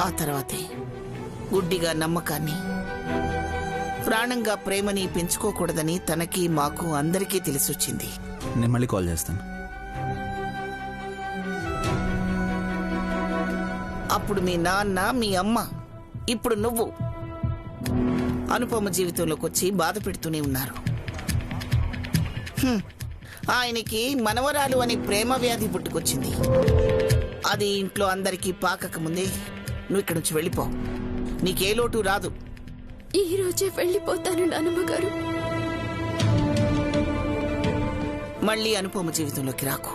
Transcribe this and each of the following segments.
ఆ తర్వాతే గుడ్డిగా నమ్మకాన్ని, ప్రాణంగా ప్రేమని పెంచుకోకూడదని తనకి మాకు అందరికీ తెలిసొచ్చింది. నేను మళ్ళీ కాల్ చేస్తాను. అప్పుడు మీ నాన్న, మీ అమ్మ, ఇప్పుడు నువ్వు అనుపమ జీవితంలోకి వచ్చి బాధ పెడుతూనే ఉన్నారు. ఆయనకి మనవరాలు అని ప్రేమ వ్యాధి పుట్టుకొచ్చింది. అది ఇంట్లో అందరికీ పాకక ముందే నువ్వు ఇక్కడి నుంచి వెళ్ళిపో. నీకే లోటు రాదు. ఈ రోజే వెళ్ళిపోతాను నాన్నమ్మగారు. మళ్ళీ అనుపమ జీవితంలోకి రాకు.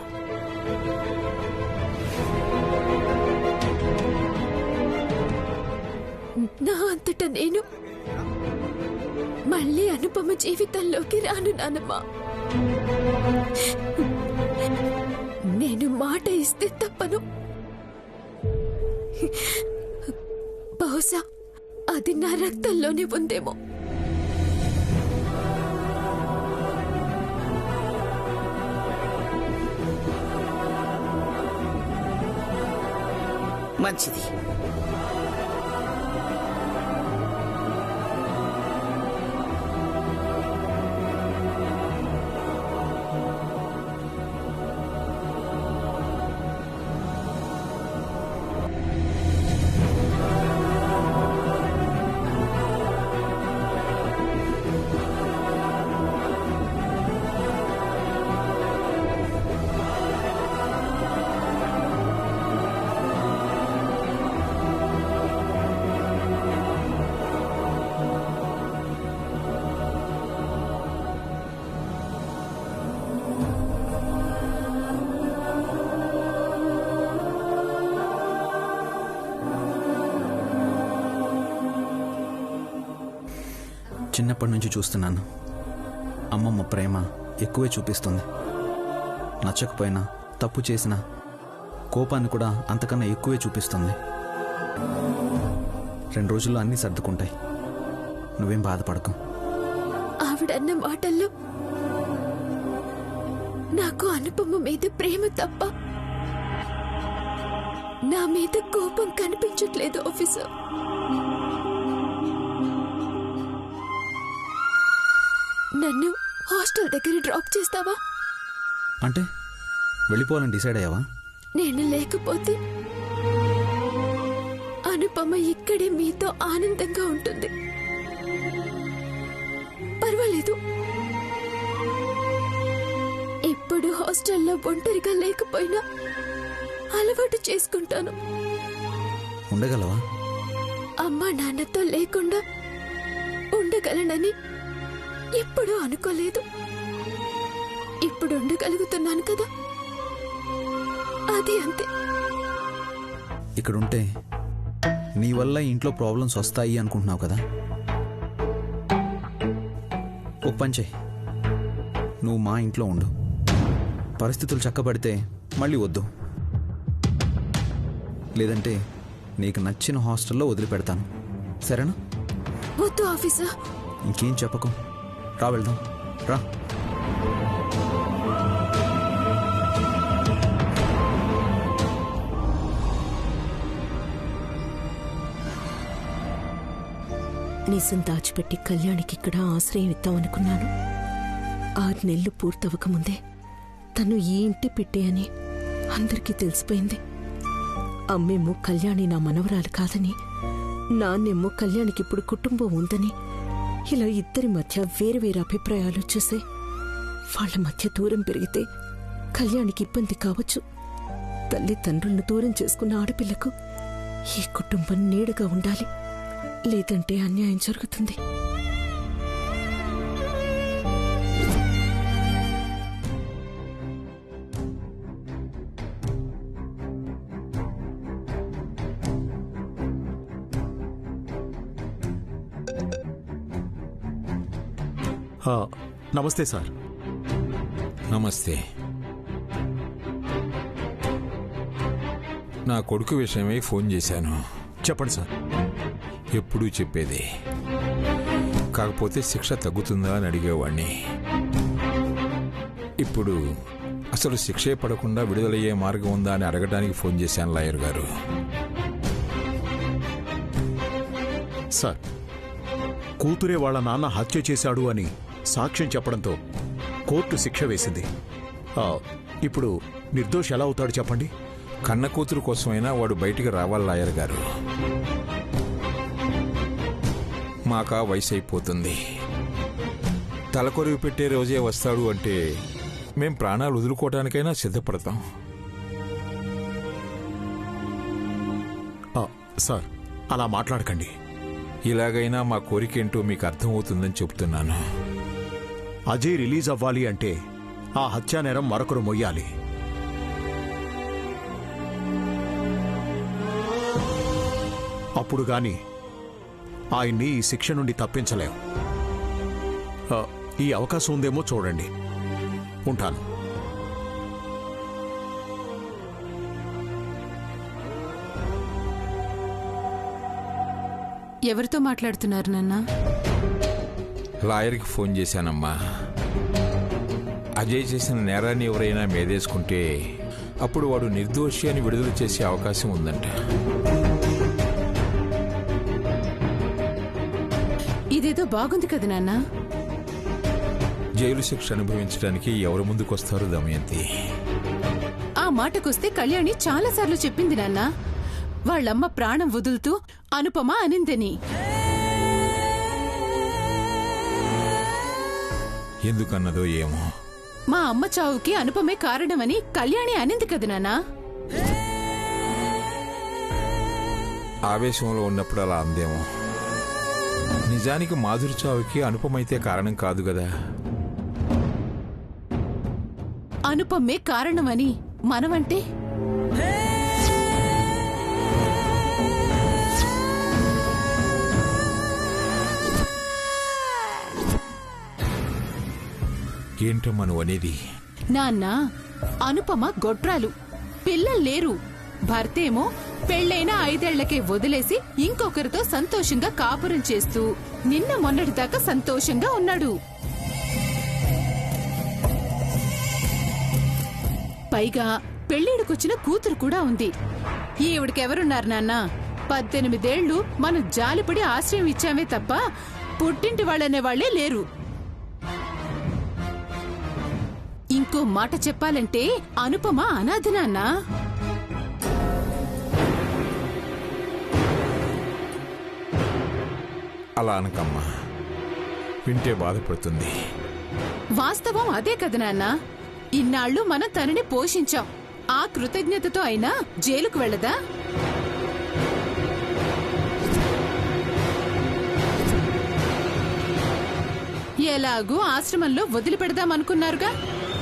నా అంతటా నేను మళ్ళీ అనుపమ జీవితంలోకి రాను నాన్నమ్మ. నేను మాట ఇస్తే తప్పను. బహుశా అది నా రక్తంలోనే ఉందేమో. మంచిది. చిన్నప్పటి నుంచి చూస్తున్నాను. అమ్మమ్మ ప్రేమ ఎక్కువే చూపిస్తుంది. నచ్చకపోయినా, తప్పు చేసినా కోపాన్ని కూడా అంతకన్నా ఎక్కువే చూపిస్తుంది. 2 రోజుల్లో అన్నీ సర్దుకుంటాయి. నువ్వేం బాధపడకు. ఆవిడన్న మాటల్లో నాకు అనుపమ మీద ప్రేమ తప్ప నా మీద కోపం కనిపించట్లేదు ఆఫీసర్. నన్ను హాస్టల్ దగ్గర డ్రాప్ చేస్తావా? అంటే వెళ్ళిపోవాలని డిసైడ్ అయ్యావా? నేను లేకపోతే అనుపమ ఇక్కడే మీతో ఆనందంగా ఉంటుంది. పర్వాలేదు, ఇప్పుడు హాస్టల్లో ఒంటరిగా లేకపోయినా అలవాటు చేసుకుంటాను. ఉండగలవా? అమ్మా నాన్నతో లేకుండా ఉండగలనని ఎప్పుడూ అనుకోలేదు. ఇప్పుడు ఉండగలుగుతున్నాను కదా, అది అంతే. ఇక్కడుంటే నీ వల్ల ఇంట్లో ప్రాబ్లమ్స్ వస్తాయి అనుకుంటున్నావు కదా. ఓ పని చెయ్యి, నువ్వు మా ఇంట్లో ఉండు. పరిస్థితులు చక్కబడితే మళ్ళీ వద్దు. లేదంటే నీకు నచ్చిన హాస్టల్లో వదిలిపెడతాను. సరేనా? వద్దు ఆఫీసర్. ఇంకేం చెప్పకు. రా వెళ్దాం. రా. నిజం దాచిపెట్టి కళ్యాణికి ఇక్కడ ఆశ్రయం ఇద్దామనుకున్నాను. 6 నెలలు పూర్తవకముందే తను ఈ ఇంటి పెట్టే అని అందరికీ తెలిసిపోయింది. అమ్మేమో కళ్యాణి నా మనవరాలు కాదని, నాన్నేమో కళ్యాణికి ఇప్పుడు కుటుంబం ఉందని, ఇలా ఇద్దరి మధ్య వేరు వేరు అభిప్రాయాలు వచ్చేసాయి. వాళ్ళ మధ్య దూరం పెరిగితే కళ్యాణికి ఇబ్బంది కావచ్చు. తల్లిదండ్రులను దూరం చేసుకున్న ఆడపిల్లకు ఈ కుటుంబం నీడగా ఉండాలి, లేదంటే అన్యాయం జరుగుతుంది. నమస్తే సార్. నమస్తే. నా కొడుకు విషయమై ఫోన్ చేశాను. చెప్పండి సార్. ఎప్పుడూ చెప్పేది, కాకపోతే శిక్ష తగ్గుతుందా అని అడిగేవాడిని. ఇప్పుడు అసలు శిక్షే పడకుండా విడుదలయ్యే మార్గం ఉందా అని అడగడానికి ఫోన్ చేశాను లాయర్ గారు. సార్, కూతురే వాళ్ళ నాన్న హత్య చేశాడు అని సాక్ష్యం చెప్పడంతో కోర్టు శిక్ష వేసింది. ఇప్పుడు నిర్దోషి ఎలా అవుతాడు చెప్పండి? కన్న కూతురు కోసమైనా వాడు బయటికి రావాలి లాయర్ గారు. మాకా వయసు అయిపోతుంది. తలకొరివి పెట్టే రోజే వస్తాడు అంటే మేం ప్రాణాలు వదులుకోవడానికైనా సిద్ధపడతాం. సార్, అలా మాట్లాడకండి. ఇలాగైనా మా కోరికేంటో మీకు అర్థమవుతుందని చెప్తున్నాను. అజయ్ రిలీజ్ అవ్వాలి అంటే ఆ హత్యానేరం మరొకరు మొయ్యాలి. అప్పుడు గాని ఆయన్ని ఈ శిక్ష నుండి తప్పించలేం. ఈ అవకాశం ఉందేమో చూడండి. ఉంటాను. ఎవరితో మాట్లాడుతున్నారు నాన్న? లాయర్కి ఫోన్ చేశానమ్మా. అజయ్ చేసిన నేరాన్ని ఎవరైనా మేదేసుకుంటే అప్పుడు వాడు నిర్దోషి అని విడుదల చేసే అవకాశం ఉందంట. ఇదేదో బాగుంది కదా నాన్న. జైలు శిక్ష అనుభవించడానికి ఎవరు ముందుకొస్తారు దమయంతి? ఆ మాటకొస్తే కళ్యాణి చాలాసార్లు చెప్పింది నాన్న, వాళ్ళమ్మ ప్రాణం వదులుతూ అనుపమ అనిందని. ఎందుకన్నదో ఏమో. మా అమ్మ చావుకి అనుపమే కారణమని కళ్యాణి అనింది కదా నాన్న. ఆవేశంలో ఉన్నప్పుడు అలా అందేమో. నిజానికి మాధురి చావుకి అనుపమైతే కారణం కాదు కదా. అనుపమే కారణమని మనమంటే ఏంటమ్మా నువ్వు అనేది? నాన్న, అనుపమ గొడ్రాలు, పిల్లల్లేరు. భర్తేమో పెళ్ళైన 5 ఏళ్లకే వదిలేసి ఇంకొకరితో సంతోషంగా కాపురం చేస్తూ నిన్న మొన్నటిదాకా సంతోషంగా ఉన్నాడు. పైగా పెళ్ళిడికొచ్చిన కూతురు కూడా ఉంది. ఈవిడికెవరున్నారు నాన్న? 18 ఏళ్లు మనం జాలిపడి ఆశ్రయం ఇచ్చామే తప్ప పుట్టింటి వాళ్ళనే వాళ్లే లేరు. ఇంకో మాట చెప్పాలంటే అనుపమ అనాథ నాన్న. అలా అనకమ్మా, వింటే బాధపడుతుంది. వాస్తవం అదే కదా నాన్న. ఇన్నాళ్లు మనం తనని పోషించాం. ఆ కృతజ్ఞతతో అయినా జైలుకు వెళ్ళదా? ఎలాగూ ఆశ్రమంలో వదిలిపెడదామనుకున్నారుగా.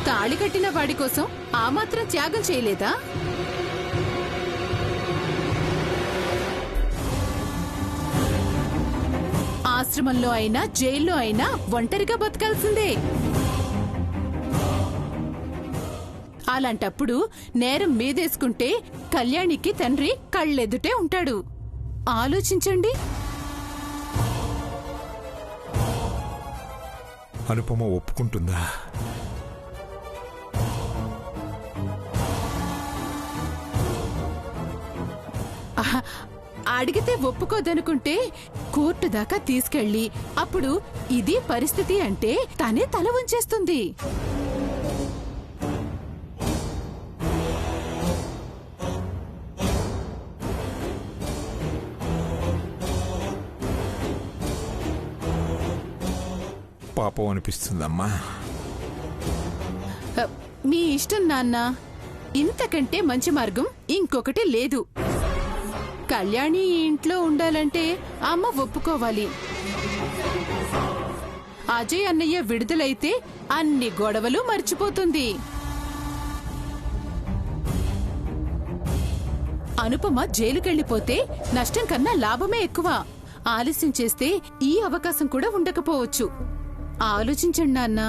తాళి కట్టిన వాడి కోసం ఆ మాత్రం త్యాగం చేయలేదా? ఆశ్రమంలో అయినా జైల్లో అయినా ఒంటరిగా బతకాల్సిందే. అలాంటప్పుడు నేరం మీదేసుకుంటే కళ్యాణికి తండ్రి కళ్ళెదుటే ఉంటాడు. ఆలోచించండి. అనుపమ ఒప్పుకుంటుందా? అడిగితే ఒప్పుకోదనుకుంటే కోర్టు దాకా తీసుకెళ్లి అప్పుడు ఇది పరిస్థితి అంటే తనే తల వంచేస్తుంది. పాపం అనిపిస్తుందమ్మా. మీ ఇష్టం నాన్న. ఇంతకంటే మంచి మార్గం ఇంకొకటి లేదు. కళ్యాణి ఇంట్లో ఉండాలంటే అమ్మ ఒప్పుకోవాలి. అజయ్ అన్నయ్య విడుదలైతే అన్ని గొడవలు మర్చిపోతుంది. అనుపమ జైలుకెళ్లిపోతే నష్టం కన్నా లాభమే ఎక్కువ. ఆలస్యం చేస్తే ఈ అవకాశం కూడా ఉండకపోవచ్చు. ఆలోచించండి నాన్న.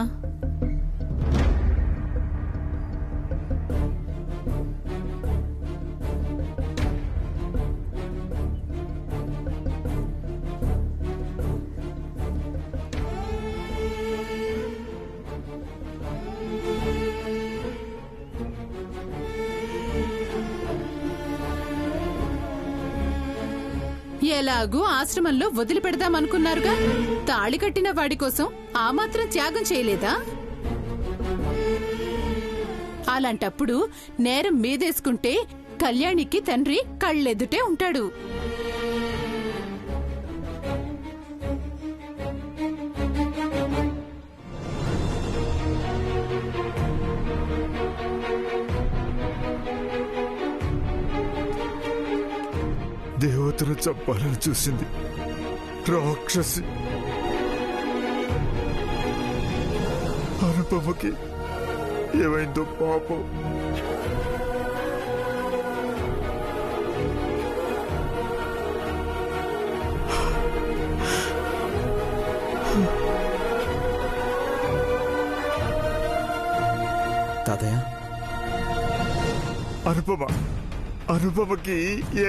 ఎలాగూ ఆశ్రమంలో వదిలిపెడదామనుకున్నారుగా. తాళి కట్టిన వాడి కోసం ఆ మాత్రం త్యాగం చేయలేదా? అలాంటప్పుడు నేరం మీదేసుకుంటే కళ్యాణికి తండ్రి కళ్ళెదుటే ఉంటాడు. దేవతను చంపాలని చూసింది రాక్షసి. అనుపమకి ఏమైందో పాపం. తాతయ్య, అనుపమకి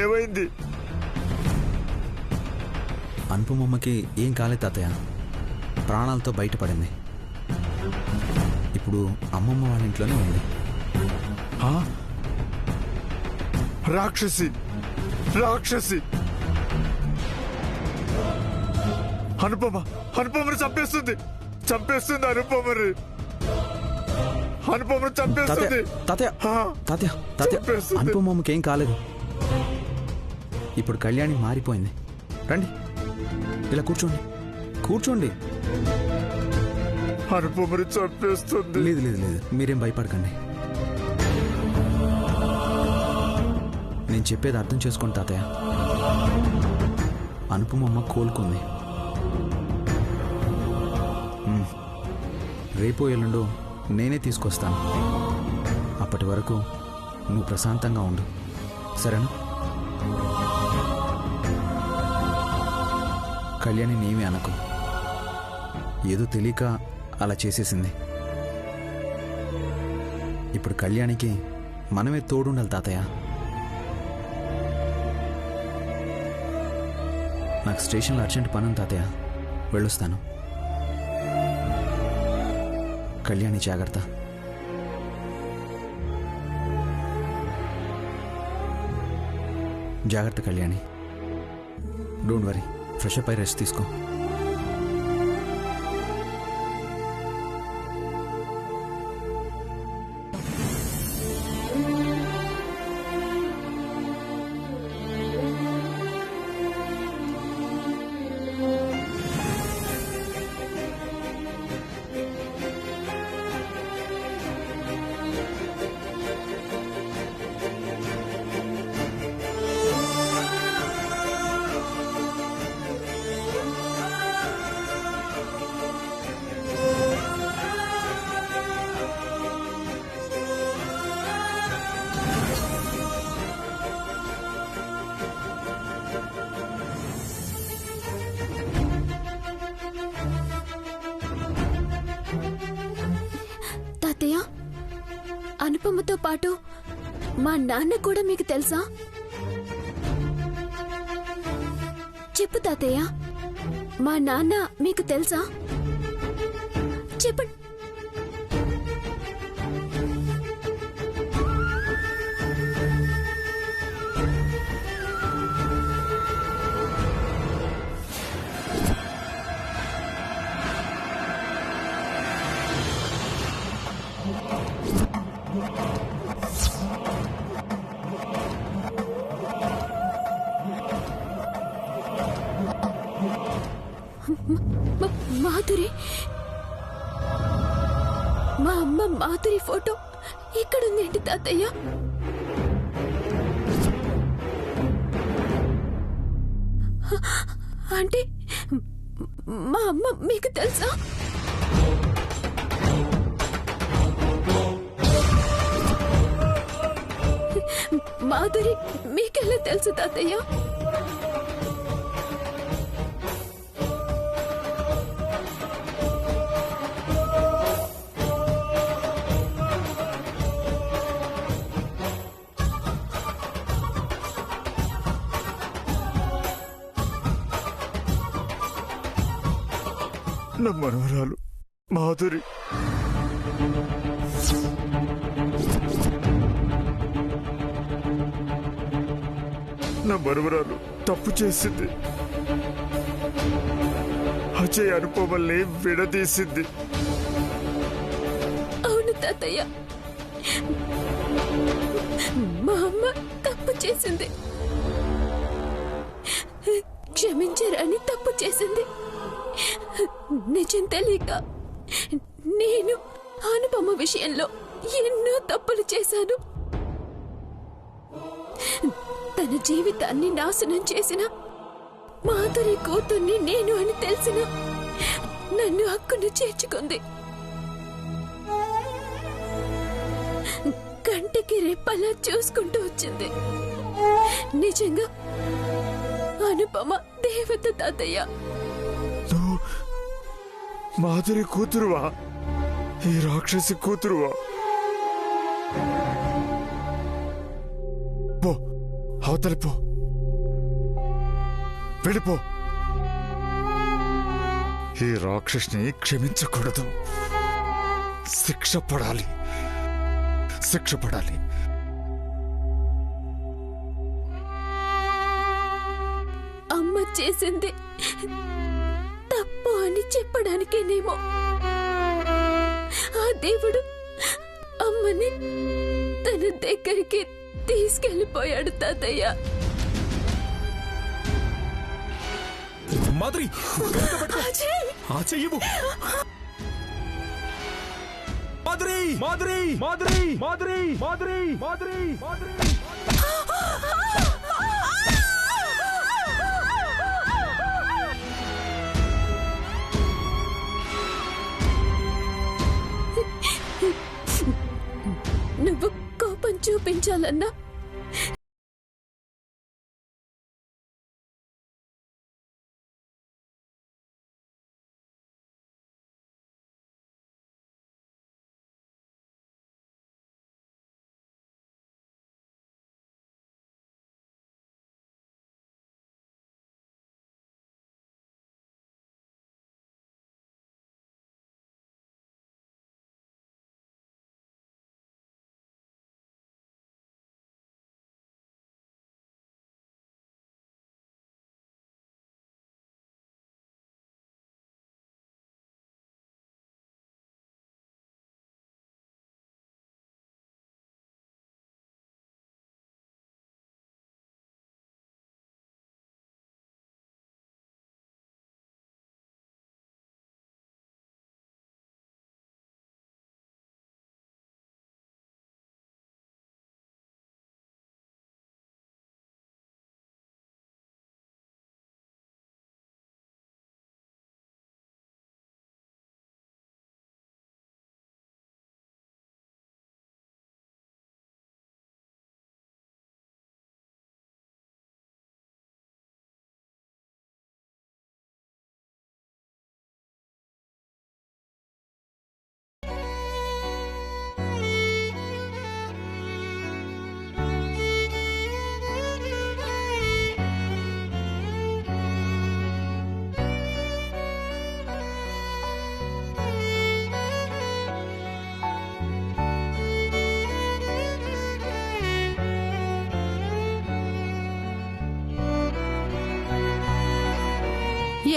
ఏమైంది? అనుపమమ్మకి ఏం కాలేదు తాతయ్య, ప్రాణాలతో బయటపడింది. ఇప్పుడు అమ్మమ్మ వాళ్ళ ఇంట్లోనే ఉంది. రాక్షసి రాక్షసి అనుపమని చంపేస్తుంది అనుపమని చంపేస్తుంది. తాతయ్య తాతయ్య తాతయ్య, అనుపమమ్మకి ఏం కాలేదు. ఇప్పుడు కళ్యాణి మారిపోయింది. రండి, ఇలా కూర్చోండి. అనుపమని చంపేస్తుంది. లేదు లేదు లేదు, మీరేం భయపడకండి. నేను చెప్పేది అర్థం చేసుకోండి తాతయ్య. అనుపమమ్మ కోలుకుంది. రేపు ఎల్లుండో నేనే తీసుకొస్తాను. అప్పటి వరకు నువ్వు ప్రశాంతంగా ఉండు, సరేనా? కళ్యాణి నేమి అనకు, ఏదో తెలియక అలా చేసేసింది. ఇప్పుడు కళ్యాణికి మనమే తోడుండాలి తాతయ్య. నాకు స్టేషన్లో అర్జెంట్ పని ఉంది తాతయ్య, వెళ్ళొస్తాను. కళ్యాణి జాగ్రత్త. జాగ్రత్త Kalyani. Don't worry, fresh up అయి రెస్ట్ తీసుకో. తాతయ్య, అనుపమతో పాటు మా నాన్న కూడా మీకు తెలుసా? చెప్పు తాతయ్య, మా నాన్న మీకు తెలుసా? చెప్పండి. మాధురి, మా అమ్మ మాధురి ఫోటో ఇక్కడుందేంటి తాతయ్య? అంటే మా అమ్మ మీకు తెలుసా? మాధురి మీకెలా తెలుసు తాతయ్య? నా మనవరాలు మాధురి. నా మనవరాలు తప్పు చేసింది. అజయ్ అనుపమల్ని విడదీసింది. అవును తాతయ్య, మా అమ్మ తప్పు చేసింది. క్షమించరాని తప్పు చేసింది. నిజం తెలియక నేను అనుపమ విషయంలో ఎన్నో తప్పులు చేశాను. తన జీవితాన్ని నాశనం చేసిన మాధురి కూతుర్ని నేను అని తెలిసిన నన్ను హక్కును చేర్చుకుంది. కంటికి రెప్పలా చూసుకుంటూ వచ్చింది. నిజంగా అనుపమ దేవత తాతయ్య. నువ్వు మాధురి కూతురువా? ఈ రాక్షసి కూతురువా? పో, అవతలి పో, వెళ్ళిపో. ఈ రాక్షసిని క్షమించకూడదు. శిక్ష పడాలి, శిక్ష పడాలి. అమ్మ చేసింది తప్పు అని చెప్పడానికేనేమో ఆ దేవుడు అమ్మని తన దగ్గరికి తీసుకెళ్లిపోయాడు తాతయ్య. మాధురి, ఆ చెయ్యవు. మాధురి, మాధురి, మాధురి, మాధురి, మాధురి, మాధురి, మాధురి. నువ్వు కోపం చూపించాలన్నా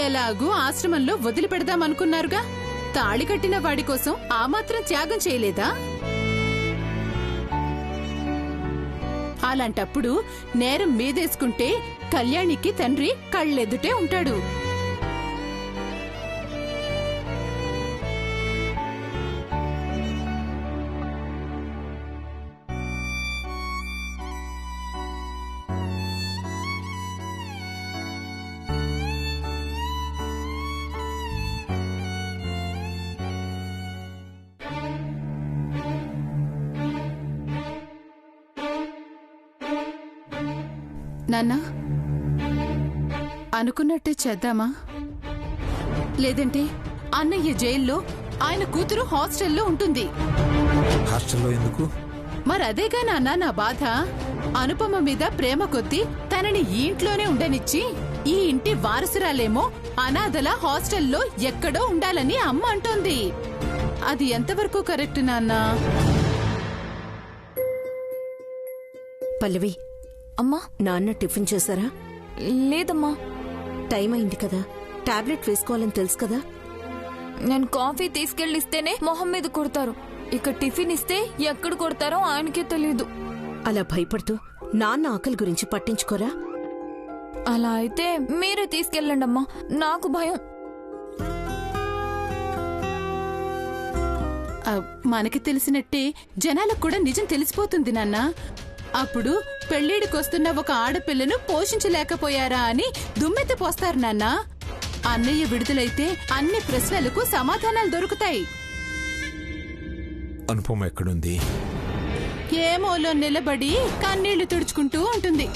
ఎలాగూ ఆశ్రమంలో వదిలిపెడదామనుకున్నారుగా. తాళి కట్టిన వాడి కోసం ఆ మాత్రం త్యాగం చేయలేదా? అలాంటప్పుడు నేరం మీదేసుకుంటే కళ్యాణికి తండ్రి కళ్ళెదుటే ఉంటాడు. నాన్నా, అనుకున్నట్టే చేద్దామా? లేదంటే అన్నయ్య జైల్లో, ఆయన కూతురు హాస్టల్లో ఉంటుంది. హాస్టల్లో ఎందుకు? మరదేగా నాన్న నా బాధ. అనుపమ మీద ప్రేమ కొద్దీ తనని ఈ ఇంట్లోనే ఉండనిచ్చి ఈ ఇంటి వారసురాలేమో అనాథల హాస్టల్లో ఎక్కడో ఉండాలని అమ్మ అంటోంది. అది ఎంతవరకు కరెక్ట్ నాన్నా? పల్లవి, అమ్మా, నాన్న టిఫిన్ చేశారా? లేదమ్మా. టైం అయింది కదా, టాబ్లెట్ వేసుకోవాలని తెలుసు కదా. నేను కాఫీ తీసుకెళ్ళిస్తేనే మొహం మీద కొడతారు. ఇక టిఫిన్ ఇస్తే ఎక్కడ కొడతారో ఆయనకే తెలీదు. అలా భయపడుతూ నాన్న ఆకలి గురించి పట్టించుకోరా. అలా అయితే మీరే తీసుకెళ్ళండి అమ్మా, నాకు భయం. మనకి తెలిసినట్టే జనాలకు కూడా నిజం తెలిసిపోతుంది నాన్న. అప్పుడు పెళ్లిడికొస్తున్న ఒక ఆడపిల్లను పోషించలేకపోయారా అని దుమ్మెత్తిపోస్తారు నాన్న. అన్నయ్య విడుదలైతే అన్ని ప్రశ్నలకు సమాధానాలు దొరుకుతాయి. అనుపమ ఎక్కడుంది? ఏమోలో నిలబడి కన్నీళ్లు తుడుచుకుంటూ ఉంటుంది.